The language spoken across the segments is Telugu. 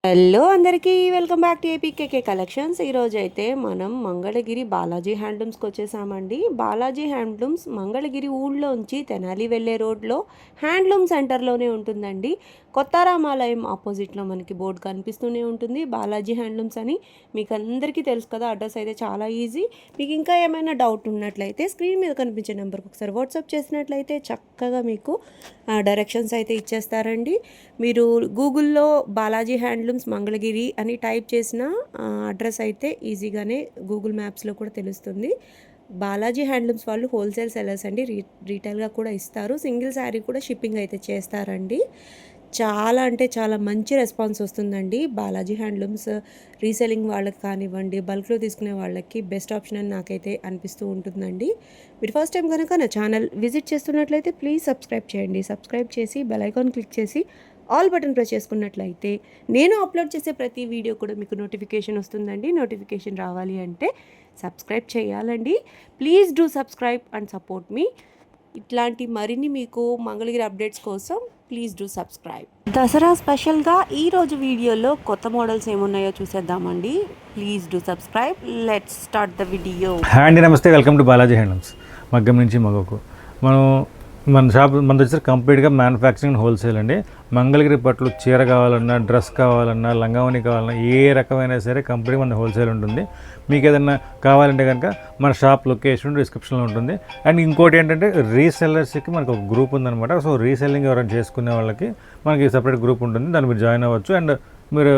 హలో అందరికీ welcome back to APKK collections. ఈరోజు అయితే మనం మంగళగిరి బాలాజీ హ్యాండ్లూమ్స్కి వచ్చేసామండి. బాలాజీ హ్యాండ్లూమ్స్ మంగళగిరి ఊళ్ళోంచి తెనాలి వెళ్ళే రోడ్లో హ్యాండ్లూమ్ సెంటర్లోనే ఉంటుందండి. కొత్త రామాలయం ఆపోజిట్లో మనకి బోర్డు కనిపిస్తూనే ఉంటుంది బాలాజీ హ్యాండ్లూమ్స్ అని. మీకు అందరికీ తెలుసు కదా, అడ్రస్ అయితే చాలా ఈజీ. మీకు ఇంకా ఏమైనా డౌట్ ఉన్నట్లయితే స్క్రీన్ మీద కనిపించే నెంబర్కి ఒకసారి వాట్సాప్ చేసినట్లయితే చక్కగా మీకు డైరెక్షన్స్ అయితే ఇచ్చేస్తారండి. మీరు గూగుల్లో బాలాజీ హ్యాండ్లూమ్స్ మంగళగిరి అని టైప్ చేసిన అడ్రస్ అయితే ఈజీగానే గూగుల్ మ్యాప్స్లో కూడా తెలుస్తుంది. బాలాజీ హ్యాండ్లూమ్స్ వాళ్ళు హోల్సేల్ సెల్లర్స్ అండి, రీటైల్గా కూడా ఇస్తారు. సింగిల్ శారీ కూడా షిప్పింగ్ అయితే చేస్తారండి. చాలా అంటే చాలా మంచి రెస్పాన్స్ వస్తుందండి. బాలాజీ హ్యాండ్లూమ్స్ రీసెల్లింగ్ వాళ్ళకి కానివ్వండి, బల్క్లో తీసుకునే వాళ్ళకి బెస్ట్ ఆప్షన్ అని నాకైతే అనిపిస్తూ ఉంటుందండి. మీరు ఫస్ట్ టైం కనుక నా ఛానల్ విజిట్ చేస్తున్నట్లయితే ప్లీజ్ సబ్స్క్రైబ్ చేయండి. సబ్స్క్రైబ్ చేసి బెల్ ఐకాన్ క్లిక్ చేసి ఆల్ బటన్ ప్రెస్ చేసుకున్నట్లయితే నేను అప్లోడ్ చేసే ప్రతి వీడియో కూడా మీకు నోటిఫికేషన్ వస్తుందండి. నోటిఫికేషన్ రావాలి అంటే సబ్స్క్రైబ్ చేయాలండి. Please do subscribe and support me. ఇట్లాంటి మరిన్ని మీకు మంగళగిరి అప్డేట్స్ కోసం ప్లీజ్ డూ సబ్స్క్రైబ్. దసరా స్పెషల్గా ఈరోజు వీడియోలో కొత్త మోడల్స్ ఏమున్నాయో చూసేద్దామండి. Please do subscribe. Let's start the video. అండి నమస్తే, వెల్కమ్ టు బాలాజీ హ్యాండ్లూమ్స్. మగ్గం నుంచి మగకు మన షాప్ మన దగ్గర కంప్లీట్గా మ్యానుఫ్యాక్చరింగ్ హోల్సేల్ అండి. మంగళగిరి పట్లు చీర కావాలన్నా, డ్రెస్ కావాలన్నా, లంగావని కావాలన్నా, ఏ రకమైనా సరే కంప్లీట్గా మన హోల్సేల్ ఉంటుంది. మీకు ఏదైనా కావాలంటే కనుక మన షాప్ లొకేషన్ డిస్క్రిప్షన్లో ఉంటుంది. అండ్ ఇంకోటి ఏంటంటే రీసెల్లర్స్కి మనకు ఒక గ్రూప్ ఉందన్నమాట. సో రీసెల్లింగ్ ఎవరైనా చేసుకునే వాళ్ళకి మనకి సపరేట్ గ్రూప్ ఉంటుంది, దాన్ని మీరు జాయిన్ అవ్వచ్చు. అండ్ మీరు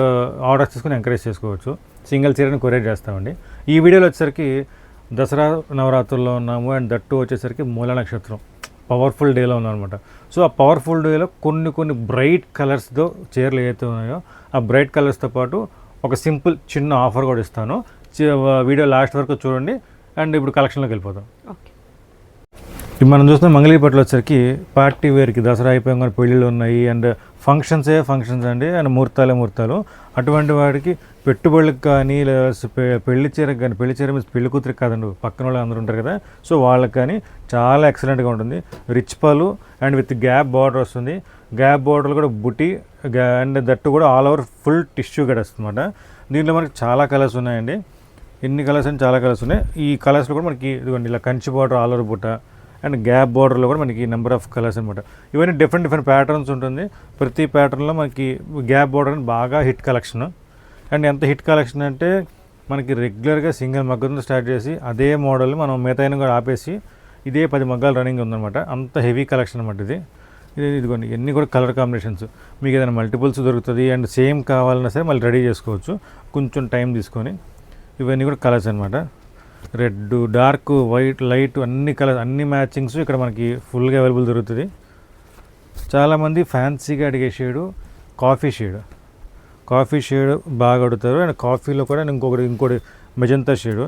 ఆర్డర్స్ తీసుకుని ఎంకరేజ్ చేసుకోవచ్చు. సింగిల్ చీరని కొరియర్ చేస్తామండి. ఈ వీడియోలో వచ్చేసరికి దసరా నవరాత్రుల్లో ఉన్నాము. అండ్ దట్టు వచ్చేసరికి మూల నక్షత్రం పవర్ఫుల్ డేలో ఉన్నామన్నమాట. సో ఆ పవర్ఫుల్ డేలో కొన్ని బ్రైట్ కలర్స్తో చీరలు ఏవైతే ఉన్నాయో ఆ బ్రైట్ కలర్స్తో పాటు ఒక సింపుల్ చిన్న ఆఫర్ కూడా ఇస్తాను. వీడియో లాస్ట్ వరకు చూడండి. అండ్ ఇప్పుడు కలెక్షన్లోకి వెళ్ళిపోతాం. ఇప్పుడు మనం చూస్తున్న మంగళగిరి పట్లు వచ్చేసరికి పార్టీ వేర్కి దసరా అయిపోయాం కానీ పెళ్ళిళ్ళు ఉన్నాయి. అండ్ ఫంక్షన్స్ అండి. అండ్ ముహూర్తాలు అటువంటి వాటికి పెట్టుబడులకు కానీ పెళ్లి చీరకు కానీ, పెళ్లి చీర మీద పెళ్లి కూతురికి కాదండి, పక్కన వాళ్ళు అందరూ ఉంటారు కదా, సో వాళ్ళకి కానీ చాలా ఎక్సలెంట్గా ఉంటుంది. రిచ్ పళ్ళు అండ్ విత్ గ్యాప్ బార్డర్ వస్తుంది. గ్యాప్ బార్డర్లు కూడా బుటీ అండ్ దట్టు కూడా ఆల్ ఓవర్ ఫుల్ టిష్యూ గడ వస్తుంది అనమాట. దీంట్లో మనకి చాలా కలర్స్ ఉన్నాయండి. ఎన్ని కలర్స్ అని చాలా కలర్స్ ఉన్నాయి. ఈ కలర్స్లో కూడా మనకి ఇదిగోండి ఇలా కంచి బార్డర్ ఆల్ ఓవర్ బుట్ట అండ్ గ్యాప్ బార్డర్లో కూడా మనకి నెంబర్ ఆఫ్ కలర్స్ అనమాట. ఇవన్నీ డిఫరెంట్ ప్యాటర్న్స్ ఉంటుంది. ప్రతి ప్యాటర్న్లో మనకి గ్యాప్ బార్డర్ అని బాగా హిట్ కలెక్షన్. అండ్ ఎంత హిట్ కలెక్షన్ అంటే మనకి రెగ్యులర్గా సింగిల్ మగ్గంతో స్టార్ట్ చేసి అదే మోడల్ మనం మిగతా కూడా ఆపేసి ఇదే 10 మగ్గాలు రన్నింగ్ ఉందన్నమాట. అంత హెవీ కలెక్షన్ అనమాట ఇదిగోండి. ఇవన్నీ కూడా కలర్ కాంబినేషన్స్. మీకు ఏదైనా మల్టిపుల్స్ దొరుకుతుంది. అండ్ సేమ్ కావాలన్నా సరే మళ్ళీ రెడీ చేసుకోవచ్చు కొంచెం టైం తీసుకొని. ఇవన్నీ కూడా కలర్స్ అనమాట. రెడ్, డార్క్, వైట్, లైట్ అన్ని కలర్స్, అన్ని మ్యాచింగ్స్ ఇక్కడ మనకి ఫుల్గా అవైలబుల్ దొరుకుతుంది. చాలామంది ఫ్యాన్సీగా అడిగే షేడు కాఫీ షేడ్ బాగా అడుగుతారు. అండ్ కాఫీలో కూడా ఇంకోటి మెజంతా షేడు.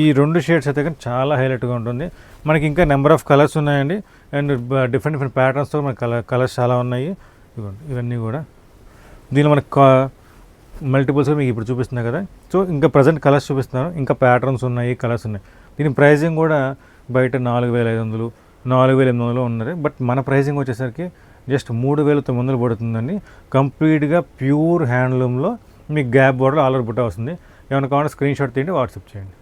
ఈ 2 షేడ్స్ అయితే కానీ చాలా హైలైట్గా ఉంటుంది. మనకి ఇంకా నెంబర్ ఆఫ్ కలర్స్ ఉన్నాయండి. అండ్ డిఫరెంట్ ప్యాటర్న్స్తో మనకి కలర్స్ చాలా ఉన్నాయి. ఇవన్నీ కూడా దీనిలో మనకి మల్టిపుల్స్ మీకు ఇప్పుడు చూపిస్తున్నాయి కదా. సో ఇంకా ప్రజెంట్ కలర్స్ చూపిస్తున్నాను. ఇంకా ప్యాటర్న్స్ ఉన్నాయి, కలర్స్ ఉన్నాయి. దీని ప్రైజింగ్ కూడా బయట 4500, 4800 ఉన్నది. బట్ మన ప్రైజింగ్ వచ్చేసరికి జస్ట్ 3900 పడుతుందండి. కంప్లీట్గా ప్యూర్ హ్యాండ్లూమ్లో మీకు గ్యాప్ బోర్డర్ ఆల్ ఓవర్ బుట్ట వస్తుంది. ఏమైనా కావాలంటే స్క్రీన్ షాట్ తీయండి, వాట్సాప్ చేయండి.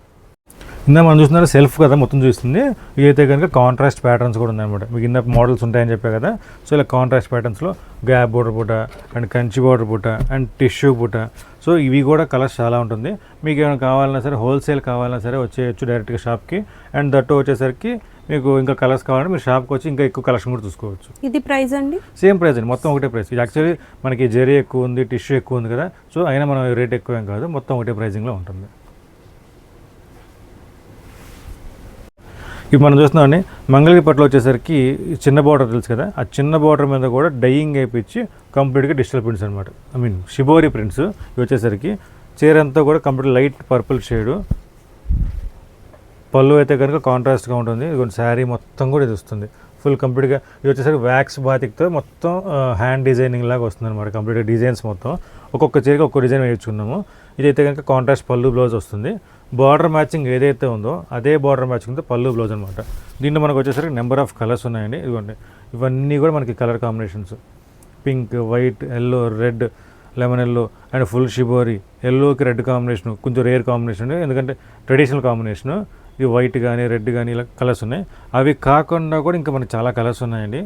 ఇందా మనం చూస్తున్నారు సెల్ఫ్ కదా మొత్తం చూస్తుంది. ఇదైతే కనుక కాంట్రాస్ట్ ప్యాటర్న్స్ కూడా ఉన్నాయన్నమాట. మీకు ఇంత మోడల్స్ ఉంటాయని చెప్పే కదా. సో ఇలా కాంట్రాస్ట్ ప్యాటర్న్స్లో గ్యాప్ బోర్డర్ బుట్ట అండ్ కంచి బోర్డర్ బుట్ట అండ్ టిష్యూ బుట్ట. సో ఇవి కూడా కలర్స్ చాలా ఉంటుంది. మీకు ఏమైనా కావాలన్నా సరే, హోల్సేల్ కావాలన్నా సరే వచ్చేయచ్చు డైరెక్ట్గా షాప్కి. అండ్ దట్టు వచ్చేసరికి మీకు ఇంకా కలర్స్ కావాలంటే మీరు షాప్కి వచ్చి ఇంకా ఎక్కువ కలెక్షన్ కూడా చూసుకోవచ్చు. ఇది ప్రైస్ అండి? సేమ్ ప్రైస్ అండి, మొత్తం ఒకటే ప్రైస్. ఇది యాక్చువల్లీ మనకి జరీ ఎక్కువ ఉంది, టిష్యూ ఎక్కువ ఉంది కదా. సో అయినా మనం రేట్ ఎక్కువేం కాదు, మొత్తం ఒకటే ప్రైజింగ్లో ఉంటుంది. ఇప్పుడు మనం చూస్తున్నామండి మంగళగిరి పట్టులో వచ్చేసరికి చిన్న బార్డర్ తెలుసు కదా, ఆ చిన్న బార్డర్ మీద కూడా డైయింగ్ అయిపించి కంప్లీట్గా డిజిటల్ ప్రింట్స్ అనమాట. Shibori prints. ఇవి వచ్చేసరికి చీర అంతా కూడా కంప్లీట్ లైట్ పర్పుల్ షేడు. పళ్ళు అయితే కనుక కాంట్రాస్ట్గా ఉంటుంది. ఇది శారీ మొత్తం కూడా ఇది వస్తుంది ఫుల్ కంప్లీట్గా. ఇది వచ్చేసరికి వ్యాక్స్ బాతిక్తో మొత్తం హ్యాండ్ డిజైనింగ్ లాగా వస్తుంది అనమాట. కంప్లీట్గా డిజైన్స్ మొత్తం ఒక్కొక్క చీరకి ఒక్కొక్క డిజైన్ వేయించుకున్నాము. ఇదైతే కనుక కాంట్రాస్ట్ పళ్ళు బ్లౌజ్ వస్తుంది. బార్డర్ మ్యాచింగ్ ఏదైతే ఉందో అదే బార్డర్ మ్యాచింగ్తో పళ్ళు బ్లౌజ్ అనమాట. దీంట్లో మనకు వచ్చేసరికి నెంబర్ ఆఫ్ కలర్స్ ఉన్నాయండి. ఇదిగోండి, ఇవన్నీ కూడా మనకి colour combinations. Pink, white, yellow, red lemon yellow and full shibori, ఎల్లోకి రెడ్ కాంబినేషన్ కొంచెం రేర్ కాంబినేషన్, ఎందుకంటే ట్రెడిషనల్ కాంబినేషను. ఇది వైట్ కానీ రెడ్ కానీ ఇలా కలర్స్ ఉన్నాయి. అవి కాకుండా కూడా ఇంకా మనకి చాలా కలర్స్ ఉన్నాయండి.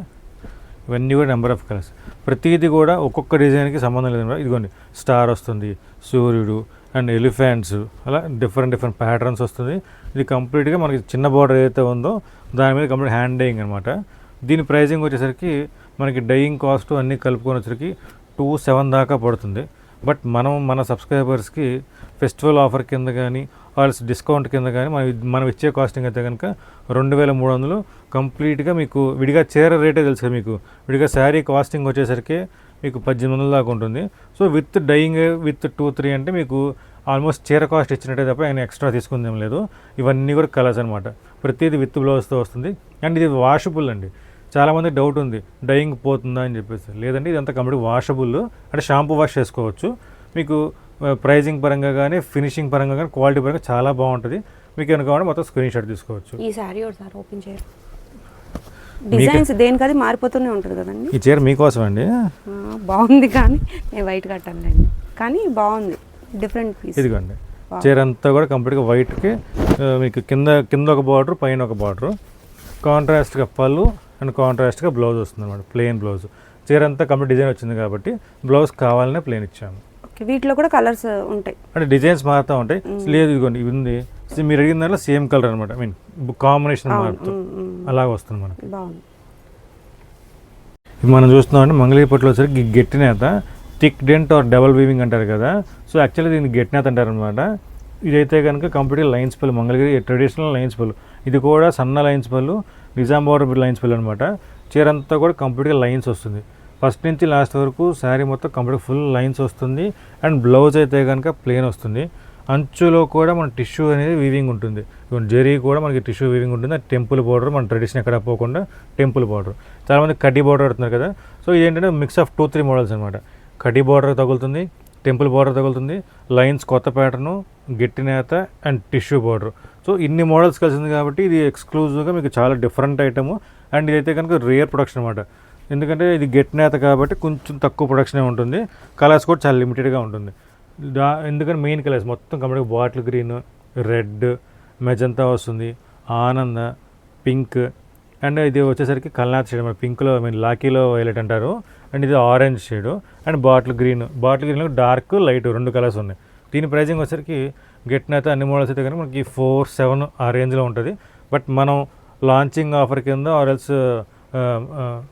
ఇవన్నీ కూడా నెంబర్ ఆఫ్ కలర్స్. ప్రతిదీ కూడా ఒక్కొక్క డిజైన్కి సంబంధం లేదు. ఇదిగోండి స్టార్ వస్తుంది, సూర్యుడు అండ్ ఎలిఫెంట్స్, అలా డిఫరెంట్ ప్యాటర్న్స్ వస్తుంది. ఇది కంప్లీట్గా మనకి చిన్న బార్డర్ ఏదైతే ఉందో దాని మీద కంప్లీట్ హ్యాండ్ డైయింగ్ అనమాట. దీని ప్రైజింగ్ వచ్చేసరికి మనకి డైయింగ్ కాస్ట్ అన్నీ కలుపుకొని వచ్చేసరికి 2,700 దాకా పడుతుంది. బట్ మన సబ్స్క్రైబర్స్కి ఫెస్టివల్ ఆఫర్ కింద కానీ ఆల్స్ డిస్కౌంట్ కింద కానీ మనం ఇచ్చే కాస్టింగ్ అయితే కనుక 2,300 కంప్లీట్గా. మీకు విడిగా చీర రేటే తెలుసు కదా, మీకు విడిగా శారీ కాస్టింగ్ వచ్చేసరికి మీకు 1,800 దాకా ఉంటుంది. సో విత్ డైయింగ్ విత్ 2-3 అంటే మీకు ఆల్మోస్ట్ చీర కాస్ట్ ఇచ్చినట్టే తప్ప ఆయన ఎక్స్ట్రా తీసుకుందేం లేదు. ఇవన్నీ కూడా కలర్స్ అనమాట. ప్రతిదీ విత్ బ్లౌజ్తో వస్తుంది. అండ్ ఇది వాషబుల్ అండి. చాలామంది డౌట్ ఉంది డైయింగ్ పోతుందా అని చెప్పేసి. లేదండి, ఇదంతా కంప్లీట్ వాషబుల్, అంటే షాంపూ వాష్ చేసుకోవచ్చు. మీకు ప్రైజింగ్ పరంగా కానీ ఫినిషింగ్ పరంగా కానీ క్వాలిటీ పరంగా చాలా బాగుంటుంది. మీకు ఏమైనా కావాలంటే మొత్తం స్క్రీన్ షాట్ తీసుకోవచ్చు. ఈ సారీ ఒకసారి ఓపెన్ చేయాలి. డిజైన్స్ దేనికది మారిపోతూనే ఉంటుంది కదండి. ఈ చీర మీకోసం అండి. బాగుంది కానీ నేను వైట్ కట్టాలండి, కానీ బాగుంది, డిఫరెంట్ పీస్. ఇదిగోండి చీర అంతా కూడా కంప్లీట్గా వైట్కి మీకు కింద ఒక బార్డర్ పైన ఒక బార్డర్, కాంట్రాస్ట్గా పళ్ళు అండ్ కాంట్రాస్ట్గా బ్లౌజ్ వస్తుంది అనమాట. Plain blouse. చీర అంతా కంప్లీట్ డిజైన్ వచ్చింది కాబట్టి బ్లౌజ్ కావాలనే ప్లెయిన్ ఇచ్చాము. వీటిలో కూడా కలర్స్ ఉంటాయి, అంటే డిజైన్స్ మారుతూ ఉంటాయి. లేదు ఇదిగోండి ఇది ఉంది, మీరు అడిగిన దాంట్లో సేమ్ కలర్ అనమాట. ఐ మీన్ కాంబినేషన్ మారుతూ అలాగ వస్తుంది మనకి. ఇది మనం చూస్తున్నామంటే మంగళగిరి పట్టులో వచ్చేసరికి గట్టి నేత, thick dent or double weaving అంటారు కదా. సో యాక్చువల్లీ దీన్ని గట్టి నేత అంటారు అనమాట. ఇదైతే కనుక కంప్లీట్గా లైన్స్ పళ్ళు, మంగళగిరి ట్రెడిషనల్ లైన్స్ పళ్ళు. ఇది కూడా సన్న లైన్స్ పళ్ళు, నిజాం బార్డర్ లైన్స్ పళ్ళు అనమాట. చీర అంతా కూడా కంప్లీట్గా లైన్స్ వస్తుంది. ఫస్ట్ నుంచి లాస్ట్ వరకు శారీ మొత్తం కంప్లీట్ ఫుల్ లైన్స్ వస్తుంది. అండ్ బ్లౌజ్ అయితే కనుక ప్లెయిన్ వస్తుంది. అంచులో కూడా మన టిష్యూ అనేది వీవింగ్ ఉంటుంది. జెరీ కూడా మనకి టిష్యూ వీవింగ్ ఉంటుంది. అది టెంపుల్ బార్డర్, మన ట్రెడిషన్ ఎక్కడ పోకుండా టెంపుల్ బార్డర్. చాలామంది కడ్డీ బార్డర్ ఆడుతున్నారు కదా. సో ఇదేంటంటే మిక్స్ ఆఫ్ 2-3 మోడల్స్ అనమాట. కడ్డీ బార్డర్ తగులుతుంది, టెంపుల్ బార్డర్ తగులుతుంది, లైన్స్ కొత్త ప్యాటర్ను, గట్టి నేత అండ్ టిష్యూ బార్డర్. సో ఇన్ని మోడల్స్ కలిసింది కాబట్టి ఇది ఎక్స్క్లూజివ్గా మీకు చాలా డిఫరెంట్ ఐటము. అండ్ ఇదైతే కనుక రేర్ ప్రొడక్షన్ అనమాట. ఎందుకంటే ఇది గట్టి నేత కాబట్టి కొంచెం తక్కువ ప్రొడక్షనే ఉంటుంది. కలర్స్ కూడా చాలా లిమిటెడ్గా ఉంటుంది. ఎందుకంటే మెయిన్ కలర్స్ మొత్తం కంప్లీట్గా బాటిల్ గ్రీన్, రెడ్, మెజంతా వస్తుంది, ఆనంద, పింక్ అండ్ ఇది వచ్చేసరికి కల్నాథ్ షేడ్ మన పింక్లో లాకీలో వైలెట్ అంటారు. అండ్ ఇది ఆరెంజ్ షేడు అండ్ బాటిల్ గ్రీన్లో డార్క్ లైట్ 2 కలర్స్ ఉన్నాయి. దీని ప్రైజింగ్ వచ్చేసరికి గెట్టిన అయితే అన్ని మోడల్స్ అయితే కానీ మనకి 4-7 ఆ రేంజ్లో ఉంటుంది. బట్ మనం లాంచింగ్ ఆఫర్ కింద ఆర్ ఎల్స్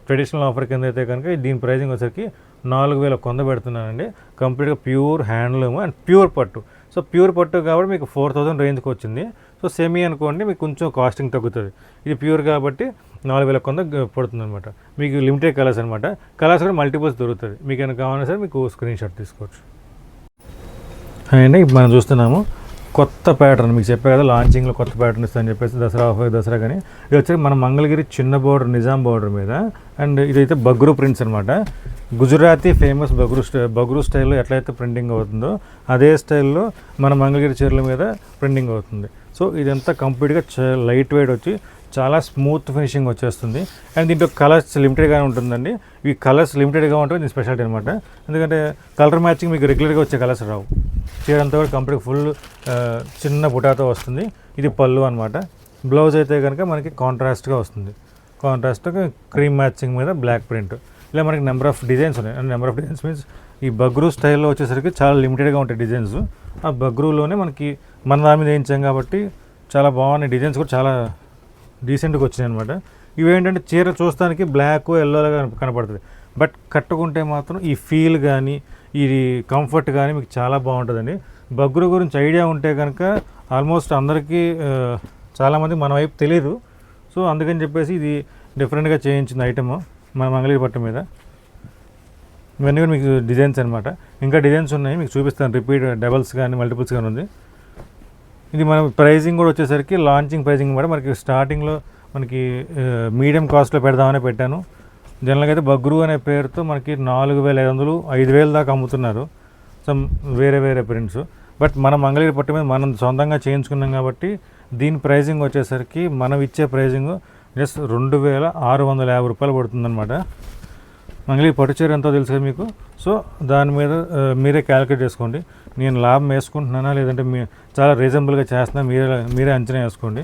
ట్రెడిషనల్ ఆఫర్ కింద అయితే కనుక దీని ప్రైజింగ్ వచ్చేసరికి 4,100 పెడుతున్నానండి. కంప్లీట్గా ప్యూర్ హ్యాండ్లూమ్ అండ్ ప్యూర్ పట్టు. సో ప్యూర్ పట్టు కాబట్టి మీకు 4,000 రేంజ్కి వచ్చింది. సో సెమీ అనుకోండి మీకు కొంచెం కాస్టింగ్ తగ్గుతుంది. ఇది ప్యూర్ కాబట్టి 4,100 పడుతుంది అనమాట. మీకు లిమిటెడ్ కలర్స్ అనమాట. కలర్స్ కూడా మల్టిపుల్స్ దొరుకుతుంది. మీకు ఏమైనా కావాలన్నా సరే మీకు స్క్రీన్ షాట్ తీసుకోవచ్చు. అండ్ మనం చూస్తున్నాము కొత్త ప్యాటర్న్. మీకు చెప్పే కదా లాంచింగ్లో కొత్త ప్యాటర్న్ ఇస్తామని చెప్పేసి దసరా కానీ ఇది వచ్చి మన మంగళగిరి చిన్న బార్డర్ నిజాం బార్డర్ మీద. అండ్ ఇదైతే బగ్రు ప్రింట్స్ అనమాట. గుజరాతీ ఫేమస్ బగ్రు స్టైల్లో ఎట్లయితే ప్రింటింగ్ అవుతుందో అదే స్టైల్లో మన మంగళగిరి చీరల మీద ప్రింటింగ్ అవుతుంది. సో ఇదంతా కంప్లీట్గా లైట్ వెయిట్ వచ్చి చాలా స్మూత్ ఫినిషింగ్ వచ్చేస్తుంది. అండ్ దీంట్లో కలర్స్ లిమిటెడ్గానే ఉంటుందండి. ఈ కలర్స్ లిమిటెడ్గా ఉంటుంది, దీని స్పెషాలిటీ అనమాట. ఎందుకంటే కలర్ మ్యాచింగ్ మీకు రెగ్యులర్గా వచ్చే కలర్స్ రావు. చీర అంతా కూడా కంప్లీట్ ఫుల్ చిన్న బుటాతో వస్తుంది. ఇది పళ్ళు అనమాట. బ్లౌజ్ అయితే కనుక మనకి కాంట్రాస్ట్గా వస్తుంది. కాంట్రాస్ట్గా క్రీమ్ మ్యాచింగ్ మీద బ్లాక్ ప్రింట్. ఇలా మనకి నెంబర్ ఆఫ్ డిజైన్స్ ఉన్నాయి. And number of designs means ఈ బగ్రూ స్టైల్లో వచ్చేసరికి చాలా లిమిటెడ్గా ఉంటాయి డిజైన్స్. ఆ బగ్రూలోనే మనకి మన దాని మీద వేయించాం కాబట్టి చాలా బాగున్నాయి. డిజైన్స్ కూడా చాలా డీసెంట్గా వచ్చినాయి అనమాట. ఇవేంటంటే చీర చూస్తానికి బ్లాక్ ఎల్లోగా కనపడుతుంది. బట్ కట్టుకుంటే మాత్రం ఈ ఫీల్ కానీ ఈ కంఫర్ట్ కానీ మీకు చాలా బాగుంటుందండి. బగ్రు గురించి ఐడియా ఉంటే కనుక ఆల్మోస్ట్ అందరికీ చాలామంది మన వైపు తెలియదు. సో అందుకని చెప్పేసి ఇది డిఫరెంట్గా చేయించిన ఐటమ్ మన మంగళగిరి పట్టు మీద. ఇవన్నీ కూడా మీకు డిజైన్స్ అనమాట. ఇంకా డిజైన్స్ ఉన్నాయి మీకు చూపిస్తాను. రిపీట్ డబల్స్ కానీ మల్టిపుల్స్ కానీ ఉంది. ఇది మన ప్రైజింగ్ కూడా వచ్చేసరికి లాంచింగ్ ప్రైజింగ్ కూడా మనకి స్టార్టింగ్లో మనకి మీడియం కాస్ట్లో పెడదామని పెట్టాను. జనరల్గా అయితే బగ్రు అనే పేరుతో మనకి 4,500, 5,000 దాకా అమ్ముతున్నారు సమ్ వేరే ప్రింట్స్. బట్ మన మంగళగిరి పట్టు మీద మనం సొంతంగా చేయించుకున్నాం కాబట్టి దీని ప్రైజింగ్ వచ్చేసరికి మనం ఇచ్చే ప్రైజింగ్ జస్ట్ 2,650 రూపాయలు పడుతుందన్నమాట. మంగళగిరి పట్టు చీర ఎంతో తెలుసు కదా మీకు. సో దాని మీద మీరే క్యాలిక్యులేట్ చేసుకోండి. నేను లాభం వేసుకుంటున్నానా లేదంటే చాలా రీజనబుల్గా చేస్తున్నా మీరే అంచనా వేసుకోండి.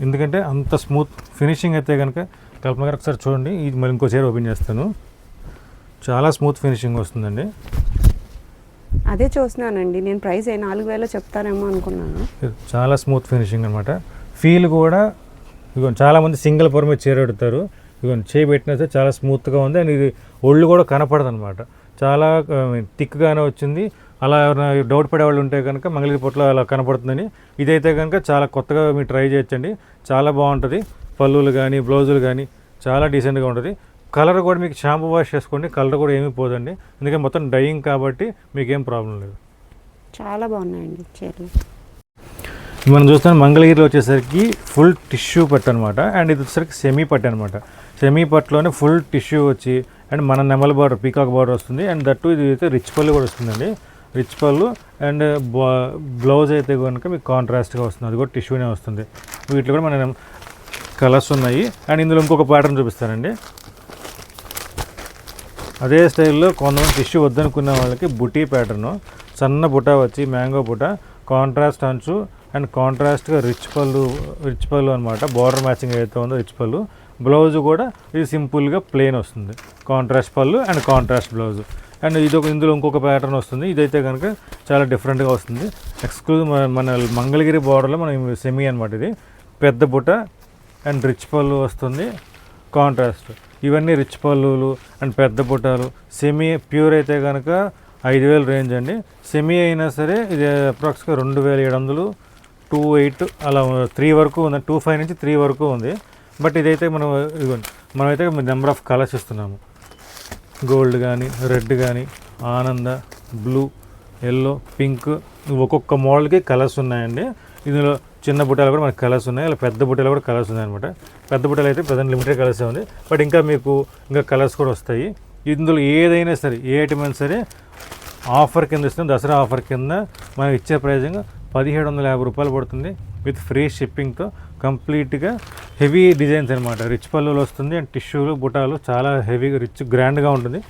ఎందుకంటే అంత స్మూత్ ఫినిషింగ్ అయితే కనుక కల్పన గారు ఒకసారి చూడండి. ఇది మళ్ళీ ఇంకో చీర ఓపెన్ చేస్తాను. చాలా స్మూత్ ఫినిషింగ్ వస్తుందండి. అదే చూస్తున్నానండి, నేను ప్రైస్ 4,000 చెప్తారేమో అనుకున్నాను. చాలా స్మూత్ ఫినిషింగ్ అనమాట. ఫీల్ కూడా ఇదిగో చాలామంది సింగిల్ పొర మీద చీర పెడతారు. ఇదిగో చేయి పెట్టినా సరే చాలా స్మూత్గా ఉంది. అండ్ ఇది ఒళ్ళు కూడా కనపడదు అనమాట. చాలా థిక్గానే వచ్చింది. అలా ఎవరైనా డౌట్ పడేవాళ్ళు ఉంటే కనుక మంగళగిరి పట్టులో అలా కనపడుతుందని. ఇదైతే కనుక చాలా కొత్తగా మీరు ట్రై చేయొచ్చండి. చాలా బాగుంటుంది. పళ్ళులు కానీ బ్లౌజులు కానీ చాలా డీసెంట్గా ఉంటుంది. కలర్ కూడా మీకు షాంపూ వాష్ చేసుకోండి, కలర్ కూడా ఏమీ పోదండి. ఎందుకంటే మొత్తం డైయింగ్ కాబట్టి మీకేం ప్రాబ్లం లేదు. చాలా బాగున్నాయండి చీరలు. మనం చూస్తాం మంగళగిరిలో వచ్చేసరికి ఫుల్ టిష్యూ పట్టు అనమాట. అండ్ ఇది వచ్చేసరికి సెమీ పట్టు అనమాట. సెమీ పట్టులోనే ఫుల్ టిష్యూ వచ్చి అండ్ మన నెమల బార్డర్ పీకాక్ బార్డర్ వస్తుంది. అండ్ దట్టు ఇది అయితే రిచ్ పళ్ళు కూడా వస్తుందండి. రిచ్ పళ్ళు అండ్ బ్లౌజ్ అయితే కనుక మీకు కాంట్రాస్ట్గా వస్తుంది. అది కూడా టిష్యూనే వస్తుంది. వీటిలో కూడా మన కలర్స్ ఉన్నాయి. అండ్ ఇందులో ఇంకొక ప్యాటర్న్ చూపిస్తానండి. అదే స్టైల్లో కొంతమంది టిష్యూ వద్దనుకున్న వాళ్ళకి బుటీ ప్యాటర్ను, సన్న బుటా వచ్చి మ్యాంగో బుటా, కాంట్రాస్ట్ అంచు అండ్ కాంట్రాస్ట్గా రిచ్ పళ్ళు అనమాట. బార్డర్ మ్యాచింగ్ అయితే ఉందో రిచ్ పళ్ళు. బ్లౌజ్ కూడా ఇది సింపుల్గా ప్లెయిన్ వస్తుంది. కాంట్రాస్ట్ పళ్ళు అండ్ కాంట్రాస్ట్ బ్లౌజ్. అండ్ ఇందులో ఇంకొక ప్యాటర్న్ వస్తుంది. ఇదైతే కనుక చాలా డిఫరెంట్గా వస్తుంది. ఎక్స్క్లూజివ్ మన మంగళగిరి బార్డర్లో మనం సెమీ అనమాట. ఇది పెద్ద బుట్ట అండ్ రిచ్ పళ్ళు వస్తుంది, కాంట్రాస్ట్. ఇవన్నీ రిచ్ పళ్ళులు అండ్ పెద్ద బుట్టాలు. సెమీ ప్యూర్ అయితే కనుక 5,000 రేంజ్ అండి. సెమీ అయినా సరే ఇది అప్రాక్స్గా 2,700, 2,800 అలా 3 వరకు ఉంది. 2,500 నుంచి 3 వరకు ఉంది. బట్ ఇదైతే మనమైతే నెంబర్ ఆఫ్ కలర్స్ ఇస్తున్నాము. గోల్డ్ కానీ, రెడ్ కానీ, ఆనంద, బ్లూ, ఎల్లో, పింక్, ఒక్కొక్క మోడల్కి కలర్స్ ఉన్నాయండి. ఇందులో చిన్న బుట్టాలు కూడా మనకి కలర్స్ ఉన్నాయి, అలా పెద్ద బుట్టాలు కూడా కలర్స్ ఉన్నాయన్నమాట. పెద్ద బుట్టాలు అయితే ప్రజెంట్ లిమిటెడ్ కలర్స్ ఉంది. బట్ ఇంకా మీకు ఇంకా కలర్స్ కూడా వస్తాయి. ఇందులో ఏదైనా సరే ఏ ఐటమ్ అయినా సరే ఆఫర్ కింద ఇస్తున్నాం. దసరా ఆఫర్ కింద మనం ఇచ్చే ప్రైజింగ్ 1,750 రూపాయలు పడుతుంది విత్ ఫ్రీ షిప్పింగ్తో. కంప్లీట్గా హెవీ డిజైన్స్ అనమాట. రిచ్ పళ్ళులు వస్తుంది అండ్ టిష్యూలు బుటాలు చాలా హెవీగా రిచ్ గ్రాండ్గా ఉంటుంది.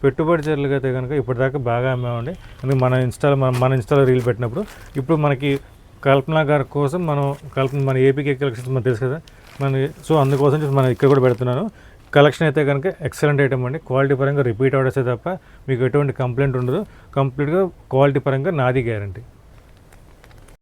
పెట్టుబడి చీరలు అయితే కనుక ఇప్పటిదాకా బాగా అమ్మామండి. అందుకే మన ఇన్స్టాలో రీల్ పెట్టినప్పుడు ఇప్పుడు మనకి కల్పన గారి కోసం మన ఏపీకే కలెక్షన్స్ మనకు తెలుసు కదా సో అందుకోసం మనం ఇక్కడ కూడా పెడుతున్నాను. కలెక్షన్ అయితే కనుక ఎక్సలెంట్ ఐటమ్ అండి. క్వాలిటీ పరంగా రిపీట్ ఆర్డర్సే తప్ప మీకు ఎటువంటి కంప్లైంట్ ఉండదు. కంప్లీట్గా క్వాలిటీ పరంగా నాది గ్యారంటీ.